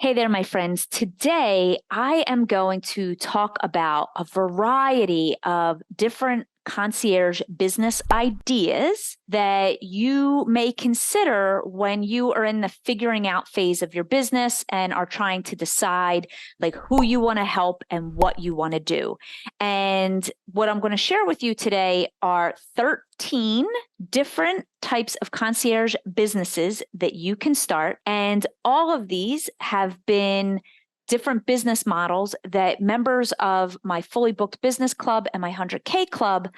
Hey there, my friends. Today, I am going to talk about a variety of different concierge business ideas that you may consider when you are in the figuring out phase of your business and are trying to decide like who you want to help and what you want to do. And what I'm going to share with you today are 13 different types of concierge businesses that you can start. And all of these have been different business models that members of my fully booked business club and my 100K club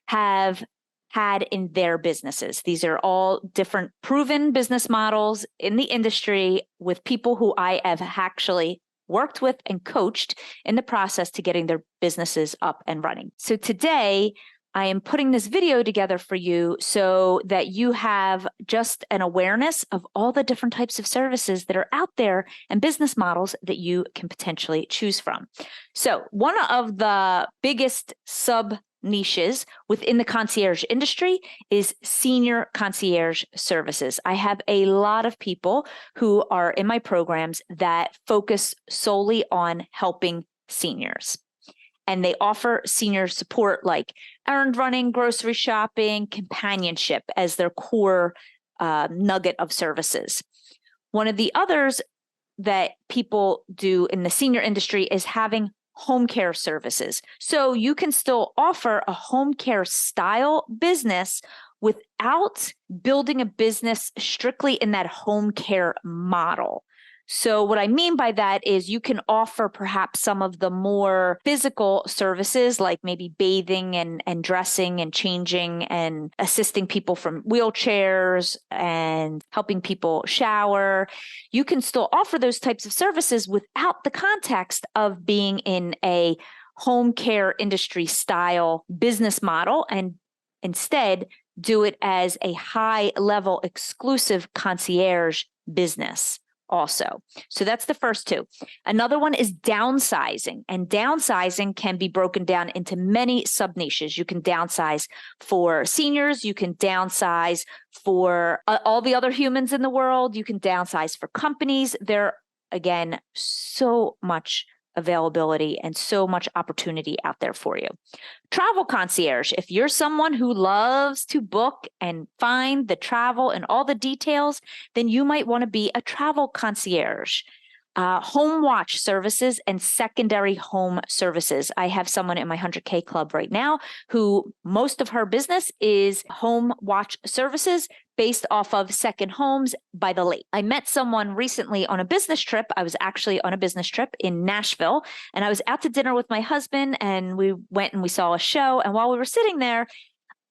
have had in their businesses. These are all different proven business models in the industry with people who I have actually worked with and coached in the process to getting their businesses up and running. So today, I am putting this video together for you so that you have just an awareness of all the different types of services that are out there and business models that you can potentially choose from. So one of the biggest sub niches within the concierge industry is senior concierge services. I have a lot of people who are in my programs that focus solely on helping seniors. And they offer senior support like errand running, grocery shopping, companionship as their core nugget of services. One of the others that people do in the senior industry is having home care services. So you can still offer a home care style business without building a business strictly in that home care model. So what I mean by that is you can offer perhaps some of the more physical services like maybe bathing and dressing and changing and assisting people from wheelchairs and helping people shower. You can still offer those types of services without the context of being in a home care industry style business model and instead do it as a high level exclusive concierge business. Also. So that's the first two. Another one is downsizing, and downsizing can be broken down into many sub niches. You can downsize for seniors. You can downsize for all the other humans in the world. You can downsize for companies. There, again, so much availability and so much opportunity out there for you. Travel concierge. If you're someone who loves to book and find the travel and all the details, then you might want to be a travel concierge. Home watch services and secondary home services. I have someone in my 100K club right now who most of her business is home watch services based off of second homes by the lake. I met someone recently on a business trip. I was actually on a business trip in Nashville, and I was out to dinner with my husband, and we went and we saw a show. And while we were sitting there,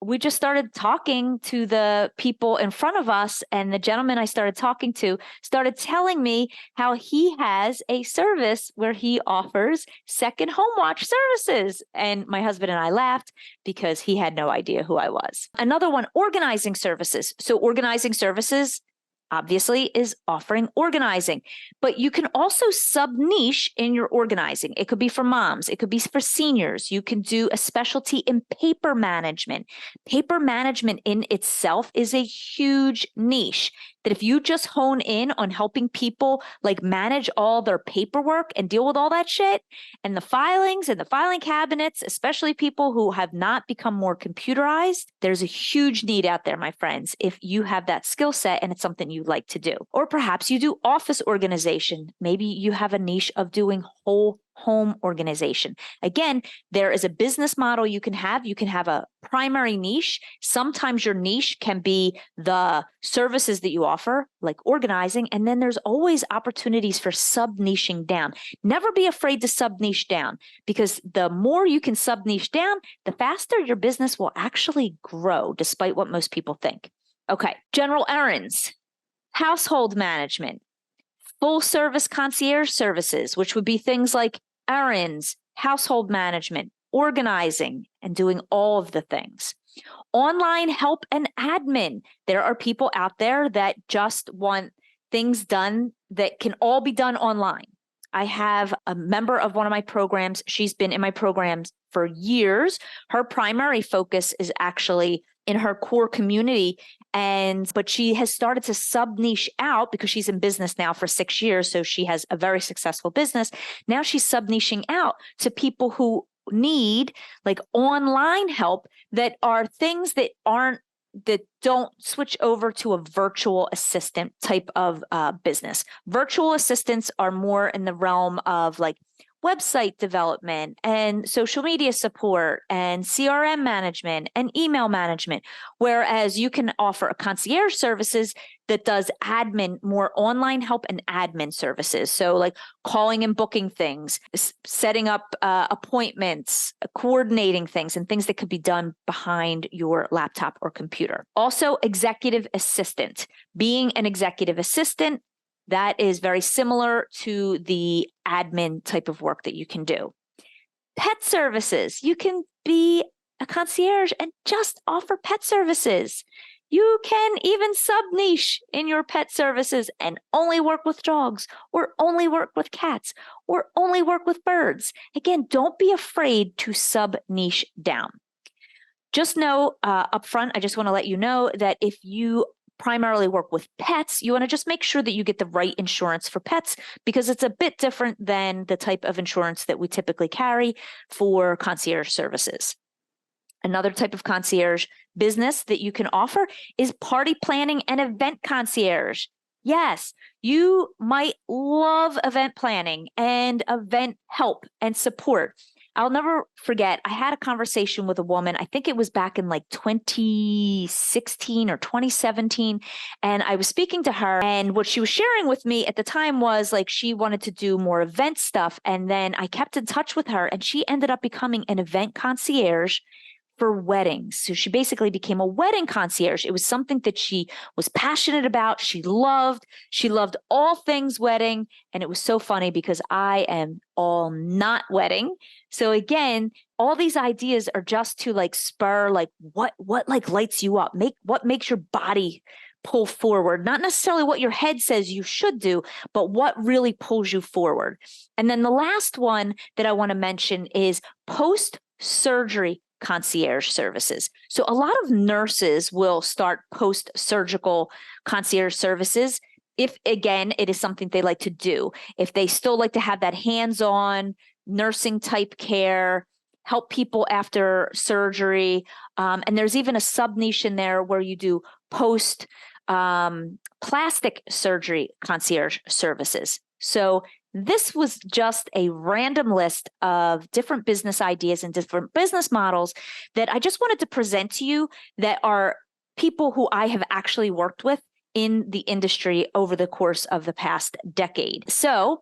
we just started talking to the people in front of us, and the gentleman I started talking to started telling me how he has a service where he offers second home watch services. And my husband and I laughed because he had no idea who I was. Another one, organizing services. So organizing services obviously is offering organizing, but you can also sub-niche in your organizing. It could be for moms. It could be for seniors. You can do a specialty in paper management. Paper management in itself is a huge niche that if you just hone in on helping people like manage all their paperwork and deal with all that shit and the filings and the filing cabinets, especially people who have not become more computerized, there's a huge need out there, my friends, if you have that skill set and it's something you like to do. Or perhaps you do office organization. Maybe you have a niche of doing whole home organization. Again, there is a business model you can have. You can have a primary niche. Sometimes your niche can be the services that you offer, like organizing. And then there's always opportunities for sub-niching down. Never be afraid to sub-niche down, because the more you can sub-niche down, the faster your business will actually grow, despite what most people think. Okay, general errands, household management, full service concierge services, which would be things like errands, household management, organizing, and doing all of the things. Online help and admin. There are people out there that just want things done that can all be done online. I have a member of one of my programs. She's been in my programs for years. Her primary focus is actually in her core community But she has started to sub niche out because she's in business now for 6 years. So she has a very successful business. Now she's sub niching out to people who need like online help that are things that don't switch over to a virtual assistant type of business. Virtual assistants are more in the realm of like website development and social media support and CRM management and email management, whereas you can offer a concierge services that does admin, more online help and admin services. So like calling and booking things, setting up appointments, coordinating things, and things that could be done behind your laptop or computer. Also, executive assistant. Being an executive assistant, that is very similar to the admin type of work that you can do. Pet services. You can be a concierge and just offer pet services. You can even sub-niche in your pet services and only work with dogs or only work with cats or only work with birds. Again, don't be afraid to sub-niche down. Just know upfront, I just want to let you know that if you primarily work with pets, you want to just make sure that you get the right insurance for pets because it's a bit different than the type of insurance that we typically carry for concierge services. Another type of concierge business that you can offer is party planning and event concierge. Yes, you might love event planning and event help and support. I'll never forget, I had a conversation with a woman, I think it was back in like 2016 or 2017, and I was speaking to her, and what she was sharing with me at the time was like she wanted to do more event stuff, and then I kept in touch with her, and she ended up becoming an event concierge for weddings. So she basically became a wedding concierge. It was something that she was passionate about. She loved all things wedding. And it was so funny because I am all not wedding. So again, all these ideas are just to like spur, like what like lights you up, what makes your body pull forward, not necessarily what your head says you should do, but what really pulls you forward. And then the last one that I want to mention is post-surgery concierge services. So a lot of nurses will start post-surgical concierge services if, again, it is something they like to do. If they still like to have that hands-on nursing type care, help people after surgery. And there's even a sub-niche in there where you do post plastic surgery concierge services. So this was just a random list of different business ideas and different business models that I just wanted to present to you that are people who I have actually worked with in the industry over the course of the past decade. So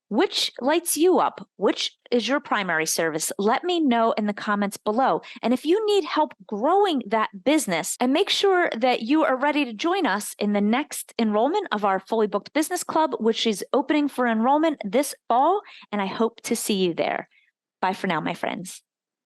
which lights you up? Which is your primary service? Let me know in the comments below. And if you need help growing that business, and make sure that you are ready to join us in the next enrollment of our Fully Booked Business Club, which is opening for enrollment this fall. And I hope to see you there. Bye for now, my friends.